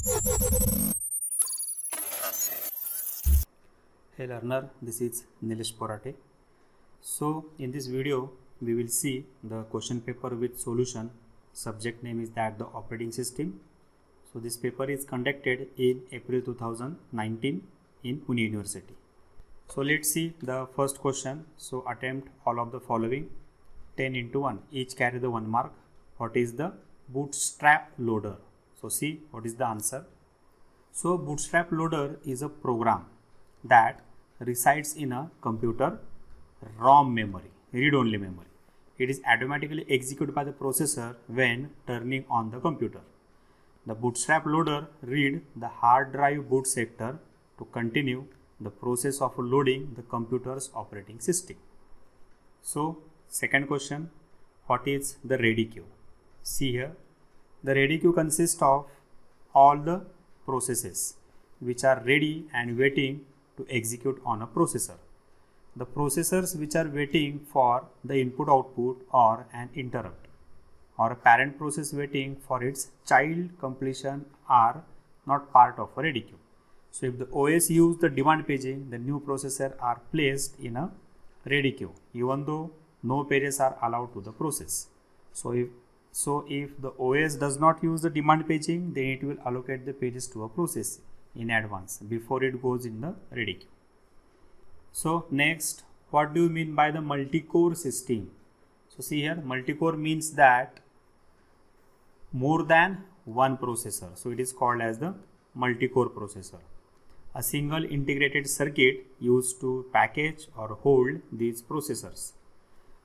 Hey learner, this is Nileshhanumantborate. So in this video, we will see the question paper with solution. Subject name is that the operating system. So this paper is conducted in April 2019 in Pune University. So let's see the first question. So attempt all of the following. 10 into 1, each carry the 1 mark. What is the bootstrap loader? So see what is the answer. So bootstrap loader is a program that resides in a computer ROM memory, read-only memory. It is automatically executed by the processor when turning on the computer. The bootstrap loader reads the hard drive boot sector to continue the process of loading the computer's operating system. So second question, what is the ready queue? See here, the ready queue consists of all the processes which are ready and waiting to execute on a processor. The processors which are waiting for the input output or an interrupt or a parent process waiting for its child completion are not part of a ready queue. So if the OS use the demand paging, the new processor are placed in a ready queue even though no pages are allowed to the process. So if the OS does not use the demand paging, then it will allocate the pages to a process in advance before it goes in the ready queue. So next, what do you mean by the multi-core system? So see here, multi-core means that more than one processor. So it is called as the multi-core processor. A single integrated circuit used to package or hold these processors.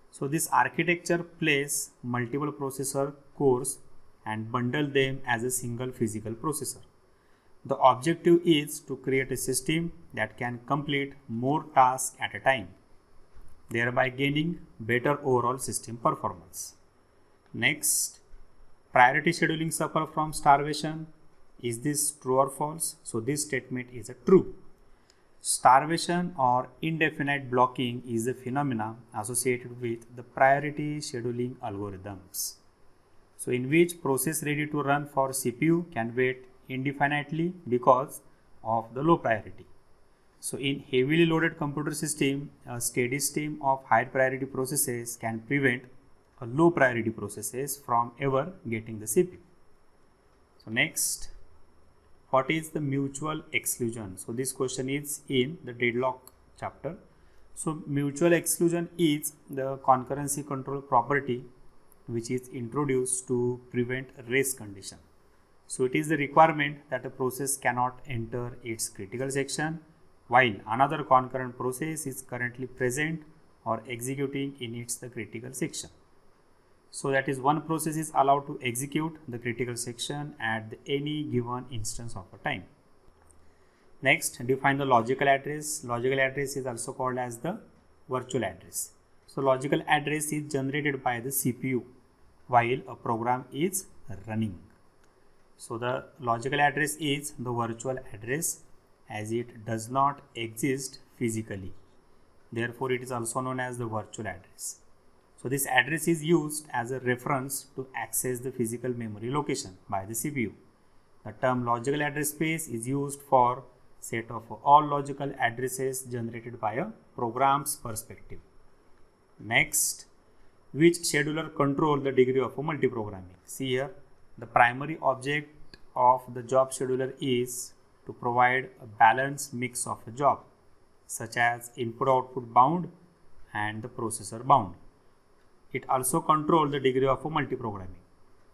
So this architecture places multiple processor cores and bundle them as a single physical processor. The objective is to create a system that can complete more tasks at a time, thereby gaining better overall system performance. Next, priority scheduling suffer from starvation. Is this true or false? So this statement is a true. Starvation or indefinite blocking is a phenomenon associated with the priority scheduling algorithms. So in which process ready to run for CPU can wait indefinitely because of the low priority. So in heavily loaded computer system, a steady stream of high priority processes can prevent a low priority processes from ever getting the CPU. So next, what is the mutual exclusion? So this question is in the deadlock chapter. So mutual exclusion is the concurrency control property which is introduced to prevent race condition. So it is the requirement that a process cannot enter its critical section while another concurrent process is currently present or executing in its critical section. So that is one process is allowed to execute the critical section at any given instance of a time. Next, define the logical address. Logical address is also called as the virtual address. So logical address is generated by the CPU while a program is running. So the logical address is the virtual address as it does not exist physically. Therefore, it is also known as the virtual address. So this address is used as a reference to access the physical memory location by the CPU. The term logical address space is used for set of all logical addresses generated by a program's perspective. Next, which scheduler control the degree of multiprogramming? See here, the primary object of the job scheduler is to provide a balanced mix of a job, such as input-output bound and the processor bound. It also controls the degree of multiprogramming.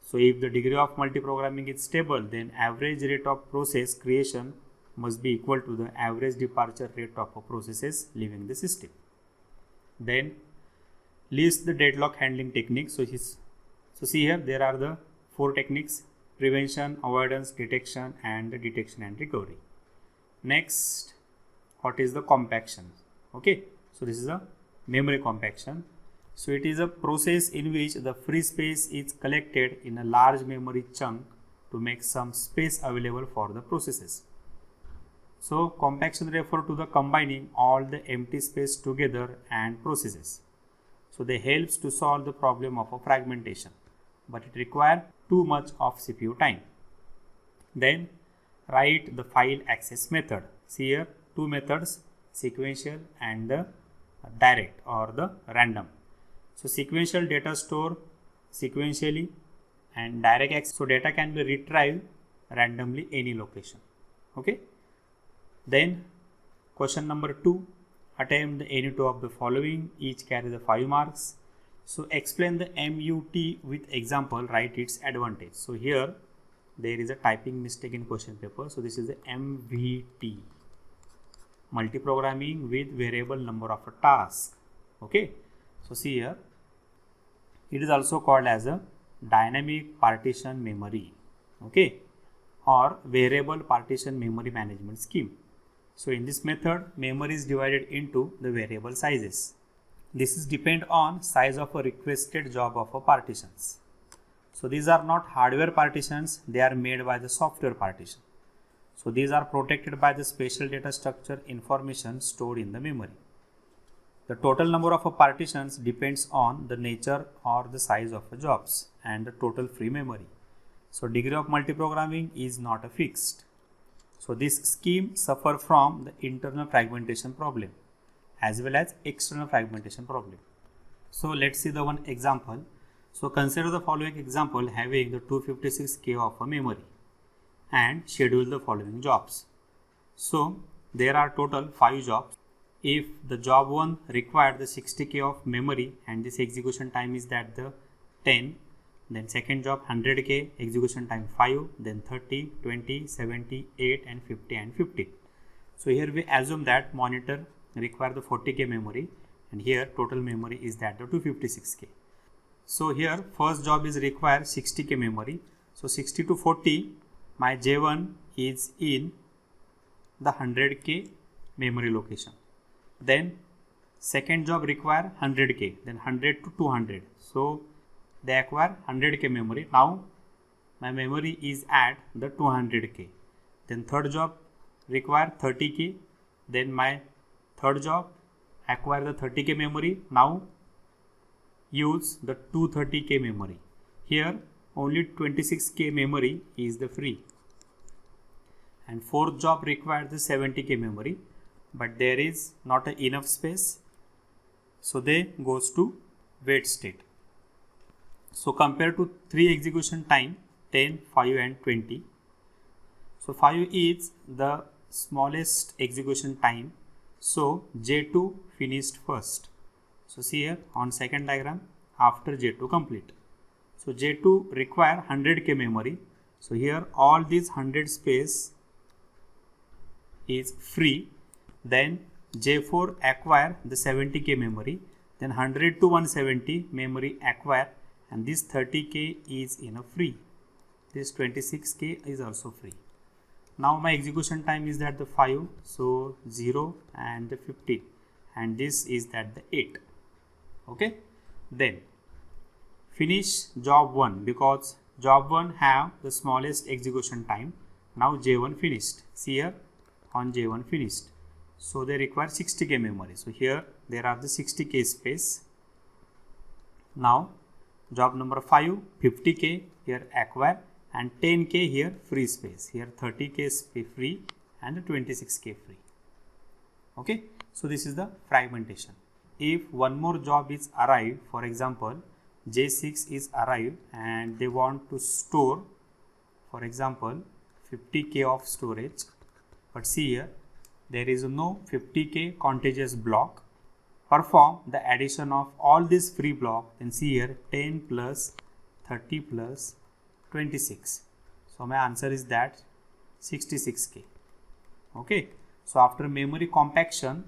So if the degree of multiprogramming is stable, then average rate of process creation must be equal to the average departure rate of processes leaving the system. Then list the deadlock handling techniques. So see here, there are the 4 techniques: prevention, avoidance, detection and recovery. Next, what is the compaction? Okay, so this is a memory compaction. So it is a process in which the free space is collected in a large memory chunk to make some space available for the processes. So compaction refers to the combining all the empty space together and processes. So they helps to solve the problem of a fragmentation, but it requires too much of CPU time. Then write the file access method. See here two methods, sequential and the direct or the random. So sequential data store sequentially and direct access, so data can be retrieved randomly any location. Okay. Then question number 2, attempt any two of the following, each carry the 5 marks. So explain the MUT with example, write its advantage. So here there is a typing mistake in question paper. So this is the MVT, multi-programming with variable number of a task. Okay. So see here, it is also called as a dynamic partition memory, okay, or variable partition memory management scheme. So in this method, memory is divided into the variable sizes. This is depend on size of a requested job of a partitions. So these are not hardware partitions, they are made by the software partition. So these are protected by the special data structure information stored in the memory. The total number of partitions depends on the nature or the size of the jobs and the total free memory. So degree of multiprogramming is not a fixed. So this scheme suffer from the internal fragmentation problem as well as external fragmentation problem. So let's see the one example. So consider the following example having the 256K of a memory and schedule the following jobs. So there are total 5 jobs. If the job 1 required the 60K of memory and this execution time is that the 10, then second job 100K, execution time 5, then 30, 20, 70, 8 and 50 and 50. So here we assume that monitor require the 40K memory and here total memory is that the 256K. So here first job is require 60K memory. So 60 to 40, my J1 is in the 100K memory location. Then second job require 100K, then 100 to 200. So they acquire 100K memory. Now my memory is at the 200K. Then third job require 30K. Then my third job acquire the 30K memory. Now use the 230K memory. Here only 26K memory is the free. And fourth job requires the 70K memory, but there is not enough space. So they goes to wait state. So compared to 3 execution time, 10, 5 and 20. So 5 is the smallest execution time. So J2 finished first. So see here on second diagram after J2 complete. So J2 require 100K memory. So here all these 100 space is free. Then J4 acquire the 70K memory. Then 100 to 170 memory acquire. And this 30K is in a free. This 26K is also free. Now my execution time is that the 5. So 0 and the 15. And this is that the 8. Okay. Then finish job 1 because job 1 have the smallest execution time. Now J1 finished. See here on J1 finished. So they require 60K memory. So here there are the 60K space. Now job number 5, 50K here acquire and 10K here free space. Here 30K free and 26K free. Okay. So this is the fragmentation. If one more job is arrived, for example, J6 is arrived and they want to store, for example, 50K of storage. But see here, there is no 50K contiguous block. Perform the addition of all these free block. Then see here 10 plus 30 plus 26. So my answer is that 66K. Okay. So after memory compaction,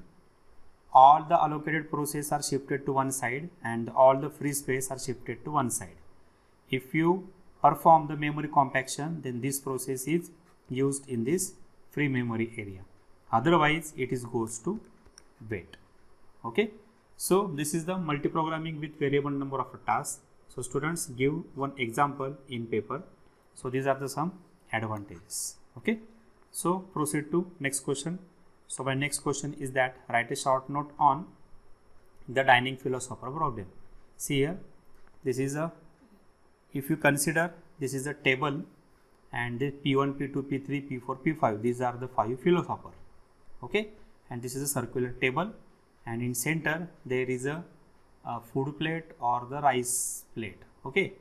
all the allocated process are shifted to one side and all the free space are shifted to one side. If you perform the memory compaction, then this process is used in this free memory area. Otherwise, it is goes to wait. Okay. So this is the multiprogramming with variable number of tasks. So students, give one example in paper. So these are the some advantages. Okay. So proceed to next question. So my next question is that write a short note on the dining philosopher problem. See here, this is a, if you consider this is a table and this P1, P2, P3, P4, P5, these are the 5 philosopher. Okay, and this is a circular table, and in center there is a food plate or the rice plate. Okay,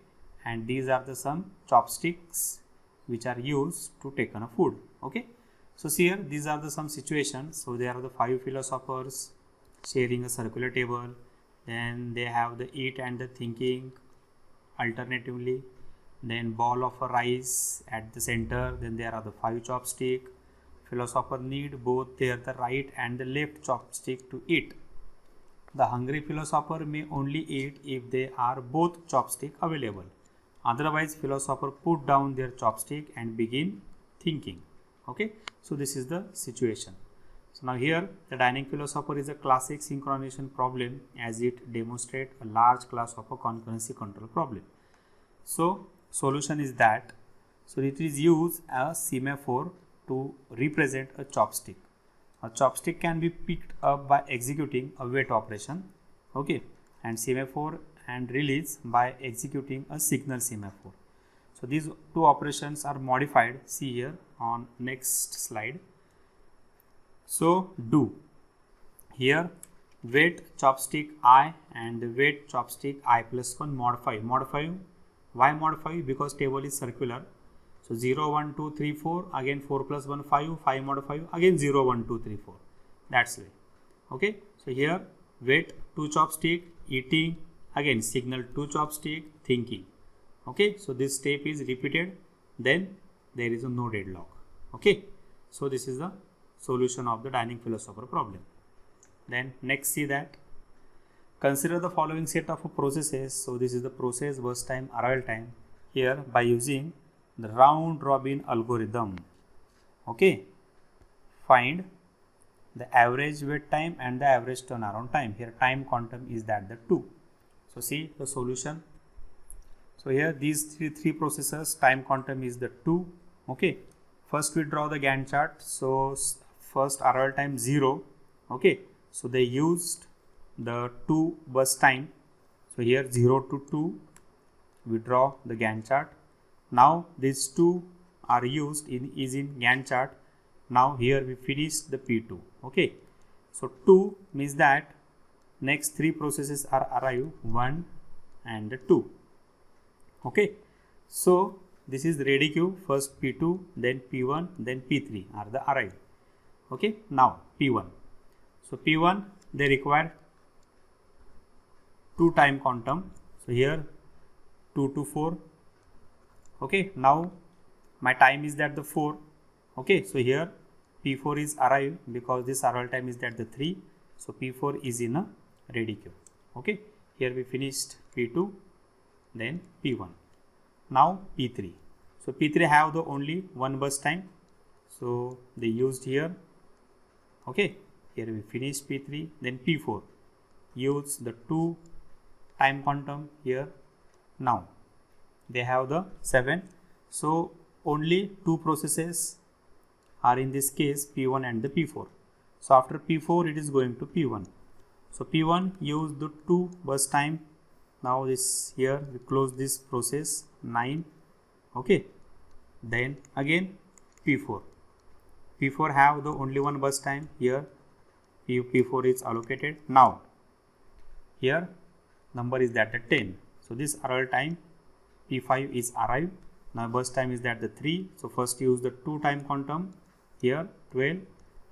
and these are the some chopsticks which are used to take on a food. Okay, so see here, these are the some situations. So there are the 5 philosophers sharing a circular table, then they have the eat and the thinking alternatively, then ball of a rice at the center, then there are the 5 chopstick. Philosopher need both the right and the left chopstick to eat. The hungry philosopher may only eat if they are both chopstick available. Otherwise, philosopher put down their chopstick and begin thinking. Okay, so this is the situation. So now here the dining philosopher is a classic synchronization problem, as it demonstrates a large class of a concurrency control problem. So solution is that, so it is use a semaphore to represent a chopstick. A chopstick can be picked up by executing a wait operation. Okay, and semaphore and release by executing a signal semaphore. So these two operations are modified. See here on next slide. So do here wait chopstick I and wait chopstick I plus 1 modify. Why modify? Because table is circular. So 0, 1, 2, 3, 4, again 4 plus 1, 5, 5 modify, again 0, 1, 2, 3, 4. That's way. Okay, so here wait 2 chopstick, eating, again signal 2 chopstick, thinking. Okay, so this step is repeated, then there is no deadlock. Okay, so this is the solution of the dining philosopher problem. Then next, see that consider the following set of processes. So this is the process, burst time, arrival time. Here by using the round robin algorithm. Okay, find the average wait time and the average turnaround time. Here time quantum is that the 2. So see the solution. So here these three processes, time quantum is the 2. Okay, first we draw the Gantt chart. So first arrival time 0. Okay, so they used the 2 burst time. So here 0 to 2 we draw the Gantt chart. Now these 2 are used in Gantt chart. Now here we finish the P2. Okay, so 2 means that next 3 processes are arrive, 1 and 2. Okay, so this is ready queue, first P2, then P1, then P3 are the arrive. Okay, now P1. So P1 they require 2 time quantum. So here 2 to 4. Okay, now my time is that the 4. Okay, so here P4 is arrive because this arrival time is that the 3. So P4 is in a ready queue. Okay, here we finished P2, then P1. Now P3. So P3 have the only 1 burst time. So they used here. Okay, here we finish P3, then P4. Use the 2 time quantum here. Now they have the 7. So only 2 processes are in this case, P1 and the P4. So after P4 it is going to P1. So P1 use the 2 burst time. Now this here we close this process 9. Okay, then again P4. P4 have the only 1 burst time. Here P4 is allocated. Now here number is that the 10. So this arrival time P5 is arrived. Now burst time is that the 3. So first use the 2 time quantum. Here 12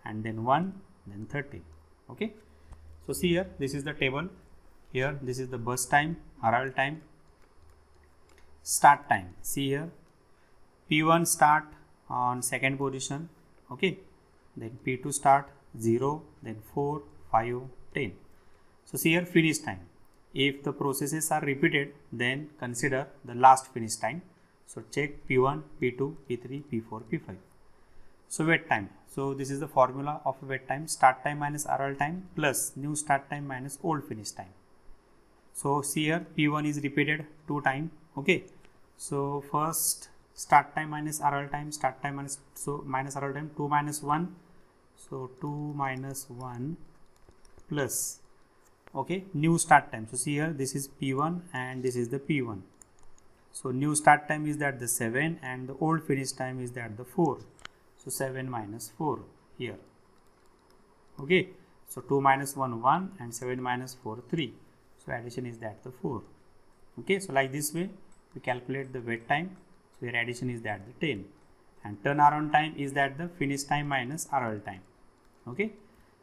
and then 1, then 13. Okay, so see here this is the table. Here this is the burst time, arrival time, start time. See here P1 start on second position. Okay, then P2 start 0, then 4, 5, 10. So see here finish time. If the processes are repeated, then consider the last finish time. So check P1, P2, P3, P4, P5. So wait time. So this is the formula of wait time, start time minus arrival time plus new start time minus old finish time. So see here P1 is repeated 2 times. Okay, so first start time minus arrival time, start time minus, so minus arrival time 2 minus 1. So 2 minus 1 plus, okay, new start time. So see here this is P1 and this is the P1. So new start time is that the 7 and the old finish time is that the 4. So 7 minus 4 here. Okay. So 2 minus 1 1 and 7 minus 4 3. So addition is that the 4. Okay. So like this way we calculate the wait time. So here addition is that the 10 and turnaround time is that the finish time minus arrival time. Okay.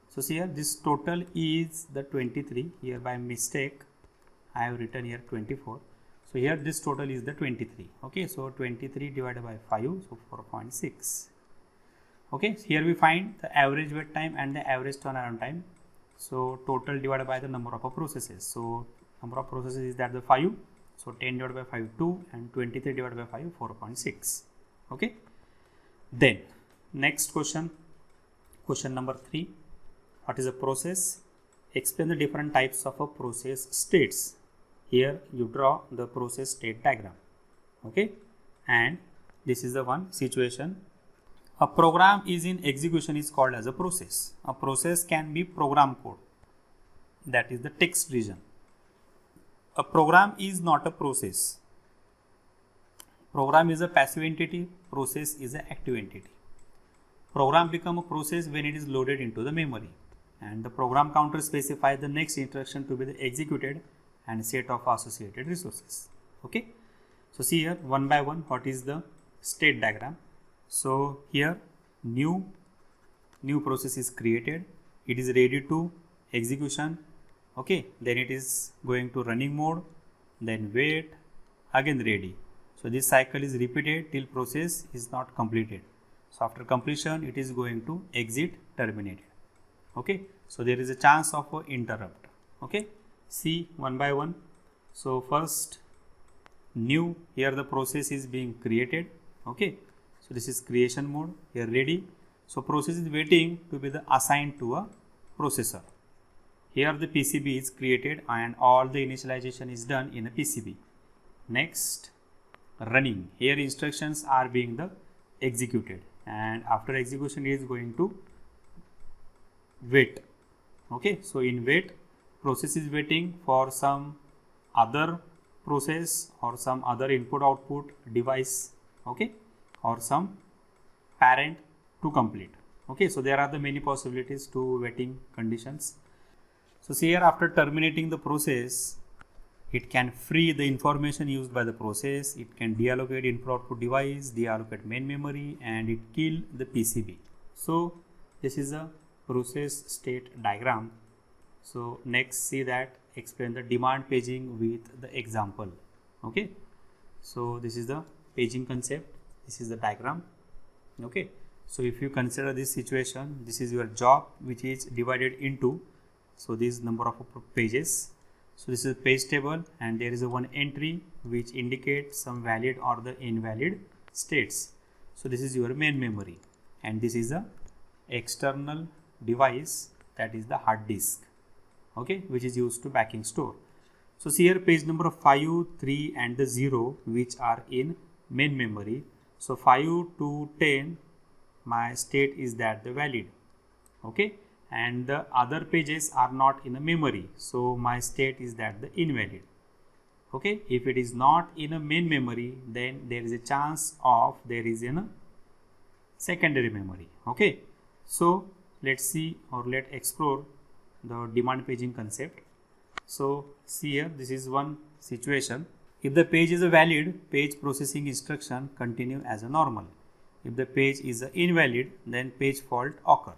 So see here this total is the 23. Here by mistake I have written here 24. So here this total is the 23. Okay. So 23 divided by 5. So 4.6. Okay. So here we find the average wait time and the average turnaround time. So total divided by the number of processes. So number of processes is that the 5. So 10 divided by 5 2 and 23 divided by 5 4.6. Okay. Then next question number 3. What is a process? Explain the different types of a process states. Here you draw the process state diagram. Okay. And this is the one situation. A program is in execution is called as a process. A process can be program code, that is the text region. A program is not a process. Program is a passive entity, process is an active entity. Program becomes a process when it is loaded into the memory, and the program counter specifies the next instruction to be executed and set of associated resources. Okay. So see here one by one what is the state diagram. So here new process is created, it is ready to execution. Okay, then it is going to running mode, then wait, again ready. So this cycle is repeated till process is not completed. So after completion it is going to exit terminated. Okay, so there is a chance of a interrupt. Okay, see one by one. So first new, here the process is being created. Okay, so this is creation mode, here ready. So process is waiting to be assigned to a processor. Here the PCB is created and all the initialization is done in a PCB. Next running, here instructions are being executed, and after execution it is going to wait. Okay, so in wait, process is waiting for some other process or some other input output device. Okay, or some parent to complete. Okay, so there are the many possibilities to waiting conditions. So see here after terminating the process, it can free the information used by the process, it can deallocate input output device, deallocate main memory, and it kill the PCB. So this is a process state diagram. So next see that explain the demand paging with the example. Okay, so this is the paging concept, this is the diagram. Okay, so if you consider this situation, this is your job which is divided into, so this number of pages. So this is a page table and there is a one entry which indicates some valid or the invalid states. So this is your main memory and this is a external device, that is the hard disk. Okay, which is used to backing store. So see here page number 5, 3 and the 0 which are in main memory. So 5 to 10 my state is that the valid. Okay, and the other pages are not in a memory, so my state is that the invalid. Okay, if it is not in a main memory, then there is a chance of there is in a secondary memory. Okay, so let's see or let's explore the demand paging concept. So see here, this is one situation. If the page is a valid, page processing instruction continue as a normal. If the page is invalid, then page fault occur.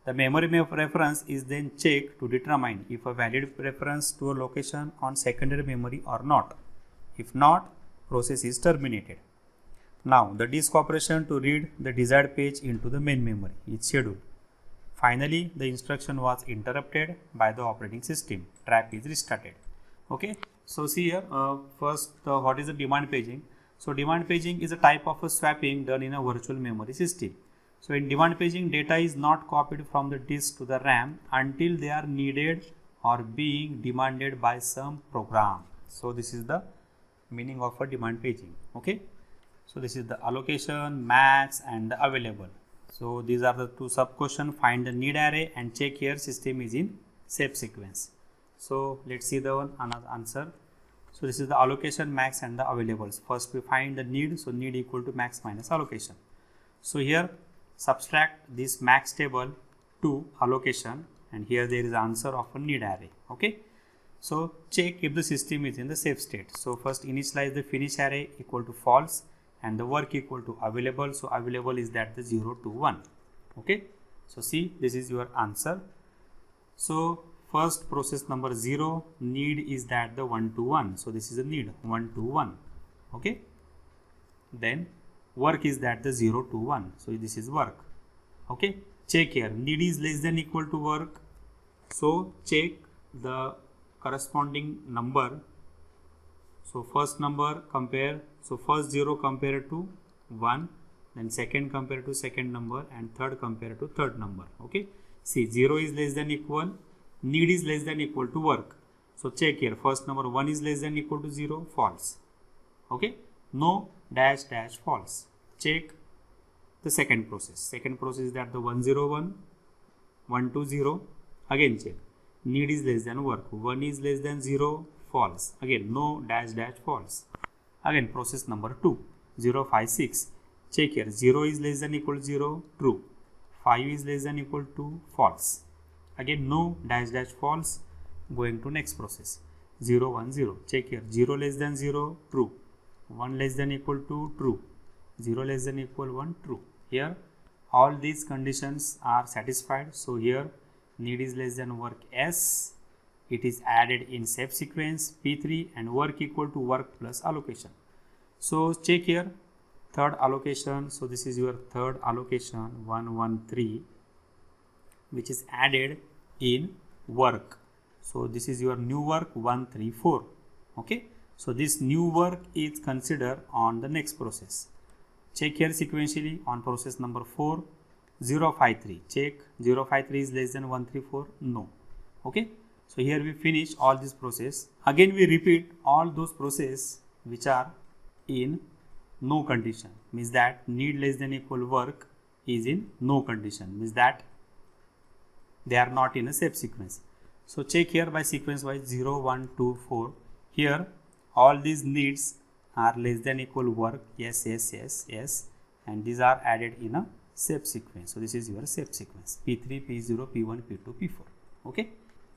The memory reference is then checked to determine if a valid reference to a location on secondary memory or not. If not, process is terminated. Now the disk operation to read the desired page into the main memory is scheduled. Finally, the instruction was interrupted by the operating system. Trap is restarted. Okay, so see here first what is the demand paging? So demand paging is a type of a swapping done in a virtual memory system. So in demand paging, data is not copied from the disk to the RAM until they are needed or being demanded by some program. So this is the meaning of a demand paging. Okay, so this is the allocation, max and the available. So these are the two sub questions. Find the need array and check here system is in safe sequence. So let's see the one another answer. So this is the allocation, max and the availables. First we find the need, so need equal to max minus allocation. So here subtract this max table to allocation, and here there is answer of a need array. Okay, so check if the system is in the safe state. So first initialize the finish array equal to false and the work equal to available. So available is that the 0 to 1. Okay, so see, this is your answer. So first process number 0, need is that the 1 to 1. So this is a need 1 to 1. Okay, then work is that the 0 to 1. So this is work. Okay, check here, need is less than equal to work. So check the corresponding number. So first number compare, so first 0 compare to 1, then second compare to second number, and third compare to third number. Okay, see, 0 is less than equal, need is less than equal to work. So check here, first number 1 is less than equal to 0, false. Okay, no dash dash false. Check the second process. Second process is that the 101, 120. Again check, need is less than work, 1 is less than 0, false. Again no dash dash false. Again process number 2, 056. Check here, 0 is less than equal to 0, true. 5 is less than equal to false. Again no dash dash false. Going to next process, 010. Check here, 0 less than 0, true. 1 less than equal to true. 0 less than equal 1, true. Here all these conditions are satisfied. So here need is less than work S, it is added in safe sequence P3, and work equal to work plus allocation. So check here, third allocation. So this is your third allocation 113, which is added in work. So this is your new work 134. Okay, so this new work is considered on the next process. Check here sequentially on process number 4, 053. Check, 053 is less than 134, no. Okay, so here we finish all this process. Again we repeat all those processes which are in no condition, means that need less than equal work is in no condition, means that they are not in a safe sequence. So check here by sequence wise 0, 1, 2, 4. Here all these needs are less than equal work, yes, yes, yes, yes, and these are added in a safe sequence. So this is your safe sequence P3, P0, P1, P2, P4. Okay,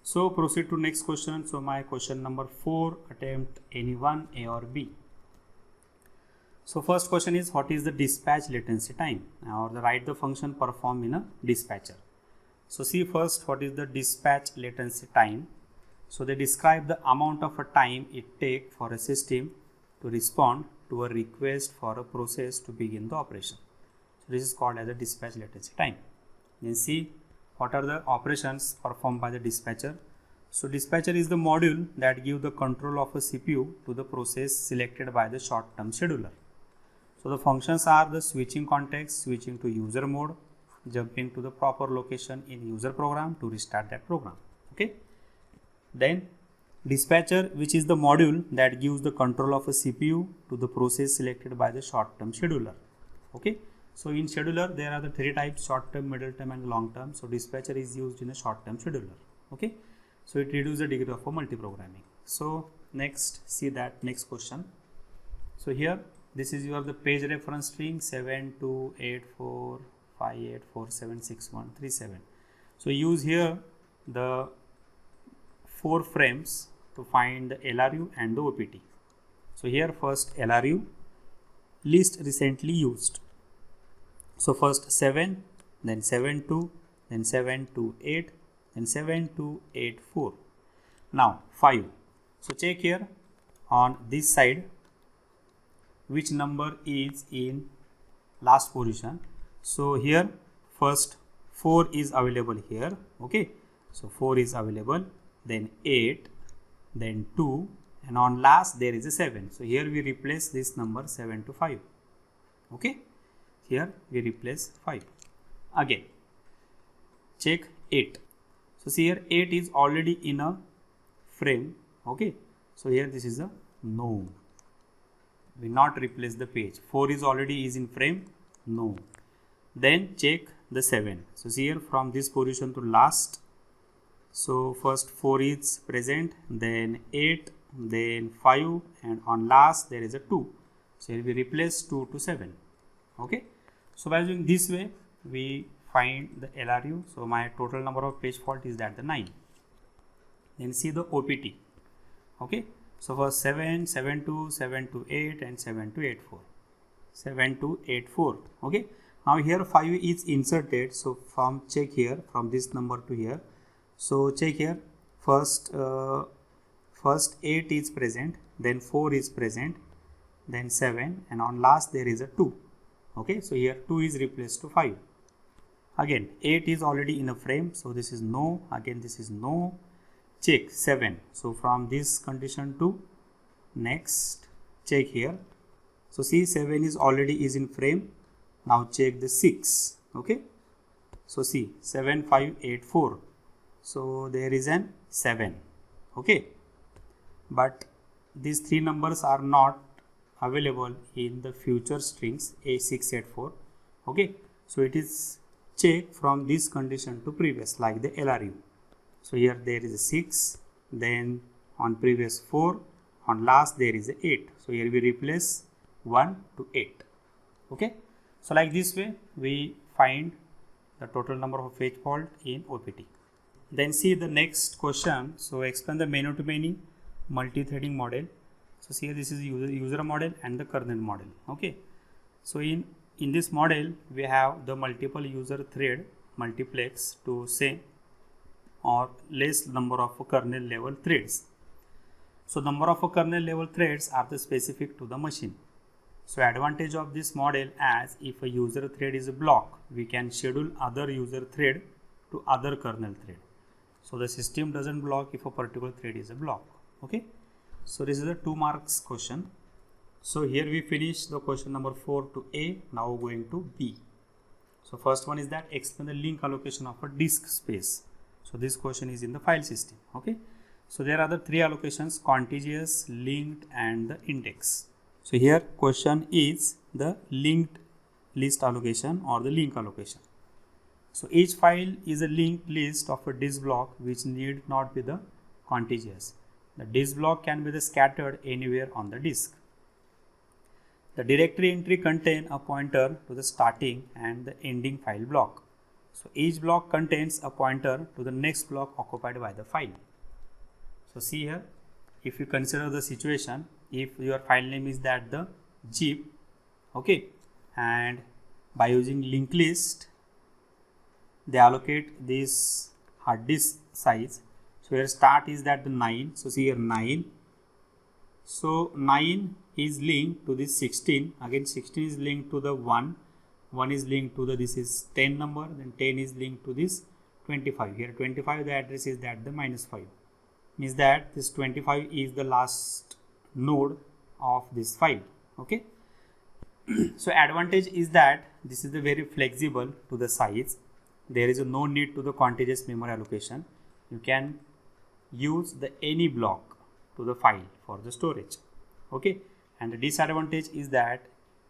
so proceed to next question. So my question number 4, attempt any one, A or B. So first question is, what is the dispatch latency time, or write the function perform in a dispatcher. So see first what is the dispatch latency time. So they describe the amount of a time it takes for a system to respond to a request for a process to begin the operation. So this is called as a dispatch latency time. Then see what are the operations performed by the dispatcher. So dispatcher is the module that gives the control of a CPU to the process selected by the short-term scheduler. So the functions are the switching context, switching to user mode, jumping to the proper location in user program to restart that program. Okay, then dispatcher, which is the module that gives the control of a CPU to the process selected by the short-term scheduler. Okay, so in scheduler there are the 3 types: short-term, middle-term and long-term. So dispatcher is used in a short-term scheduler. Okay, so it reduces the degree of a multi-programming. So next, see that next question. So here this is your the page reference string 728458476137. So use here the 4 frames to find the LRU and the OPT. So here first LRU, least recently used. So first 7, then 72, then 728, then 7284. Now 5. So check here on this side which number is in last position. So here first 4 is available here. Okay, so 4 is available, then 8, then 2, and on last there is a 7. So here we replace this number 7 to 5. Okay, here we replace 5. Again check 8. So see here 8 is already in a frame. Okay, so here this is a no, we not replace the page. 4 is already is in frame, no. Then check the 7. So see here from this position to last. So first 4 is present, then 8, then 5, and on last there is a 2. So here we replace 2 to 7. Okay. So by doing this way, we find the LRU. So my total number of page fault is that the 9. Then see the OPT. Okay. So for 7, 7 to 7 to 8 and 7 to 8 4. 7 to 8 4. Okay. Now here 5 is inserted. So from check here from this number to here. So check here first 8 is present, then 4 is present, then 7, and on last there is a 2. Okay. So here 2 is replaced to 5. Again 8 is already in a frame. So this is no. Again this is no. Check 7. So from this condition to next check here. So see 7 is already is in frame. Now check the 6. Okay. So see 7 5 8 4. So there is an 7. Okay. But these three numbers are not available in the future strings A684. Okay. So it is check from this condition to previous like the LRU. So here there is a 6, then on previous 4, on last there is a 8. So here we replace 1 to 8. Okay. So like this way we find the total number of page fault in OPT. Then see the next question. So explain the many-to-many multi-threading model. So see here this is user model and the kernel model. Okay. So in this model we have the multiple user thread multiplex to say or less number of kernel level threads. So number of kernel level threads are the specific to the machine. So advantage of this model, as if a user thread is a block, we can schedule other user thread to other kernel thread. So the system doesn't block if a particular thread is a block. Okay. So this is a 2 marks question. So here we finish the question number 4 to A. Now going to B. So first one is that explain the link allocation of a disk space. So this question is in the file system. Okay. So there are the 3 allocations: contiguous, linked, and the index. So here question is the linked list allocation or the link allocation. So each file is a linked list of a disk block which need not be the contiguous. The disk block can be the scattered anywhere on the disk. The directory entry contain a pointer to the starting and the ending file block. So each block contains a pointer to the next block occupied by the file. So see here, if you consider the situation, if your file name is that the zip, okay, and by using linked list, they allocate this hard disk size. So here start is that the 9. So see here 9. So 9 is linked to this 16. Again 16 is linked to the 1. 1 is linked to the, this is 10 number, then 10 is linked to this 25. Here 25, the address is that the -5. Means that this 25 is the last node of this file. Okay. So advantage is that this is the very flexible to the size. There is no need to the contiguous memory allocation. You can use the any block to the file for the storage. Okay. And the disadvantage is that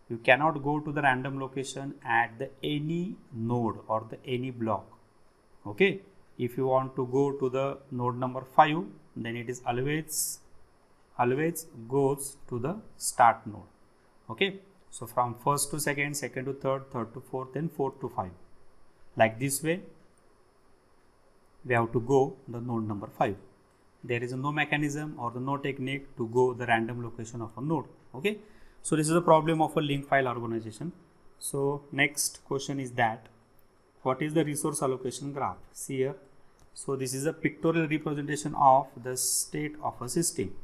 you cannot go to the random location at the any node or the any block. Okay. If you want to go to the node number 5, then it is always goes to the start node. Okay. So from first to second, second to third, third to fourth, then fourth to 5. Like this way, we have to go the node number 5. There is no mechanism or the no technique to go the random location of a node. Okay. So this is a problem of a link file organization. So next question is that what is the resource allocation graph? See here. So this is a pictorial representation of the state of a system.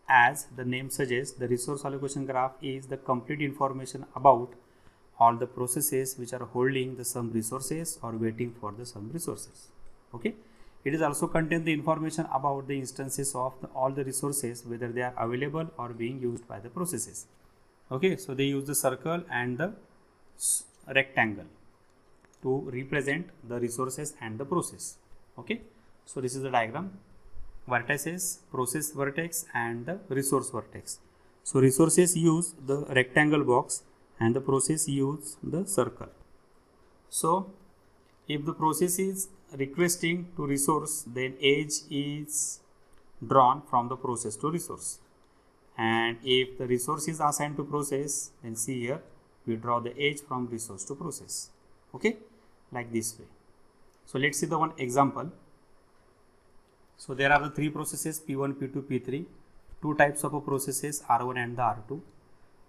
As the name suggests, the resource allocation graph is the complete information about all the processes which are holding the some resources or waiting for the some resources. Okay. It is also contain the information about the instances of all the resources, whether they are available or being used by the processes. Okay. So they use the circle and the rectangle to represent the resources and the process. Okay. So this is the diagram. Vertices, process vertex and the resource vertex. So resources use the rectangle box and the process use the circle. So if the process is requesting to resource, then age is drawn from the process to resource. And if the resource is assigned to process, then see here we draw the edge from resource to process. Okay, like this way. So let's see the one example. So there are the three processes P1, P2, P3, two types of processes R1 and the R2.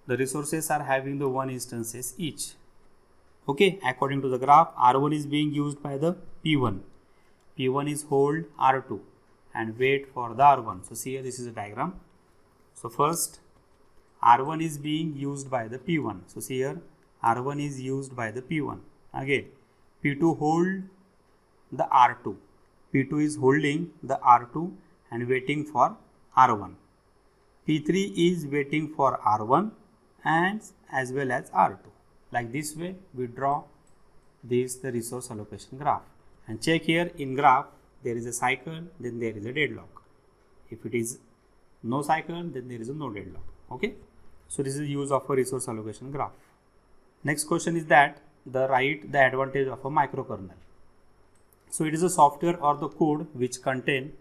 The resources are having the one instances each. Okay, according to the graph, R1 is being used by the P1. P1 is hold R2 and wait for the R1. So see here, this is a diagram. So first R1 is being used by the P1. So see here, R1 is used by the P1. Again, P2 hold the R2. P2 is holding the R2 and waiting for R1. P3 is waiting for R1 and as well as R2. Like this way we draw this the resource allocation graph. And check here in graph there is a cycle, then there is a deadlock. If it is no cycle, then there is a no deadlock. Okay. So this is use of a resource allocation graph. Next question is that write the advantage of a microkernel. So it is a software or the code which contain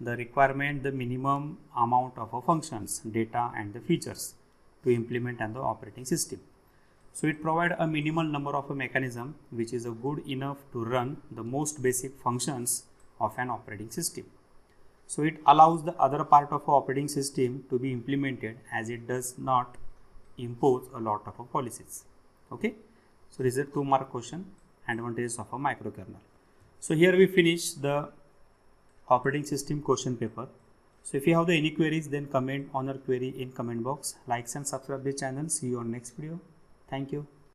the requirement, the minimum amount of a functions, data and the features to implement and the operating system. So it provides a minimal number of a mechanism which is a good enough to run the most basic functions of an operating system. So it allows the other part of a operating system to be implemented as it does not impose a lot of policies. Okay. So this is a 2-mark question, advantages of a microkernel. So here we finish the operating system question paper. So if you have any queries, then comment on your query in comment box. Likes and subscribe the channel. See you on next video. Thank you.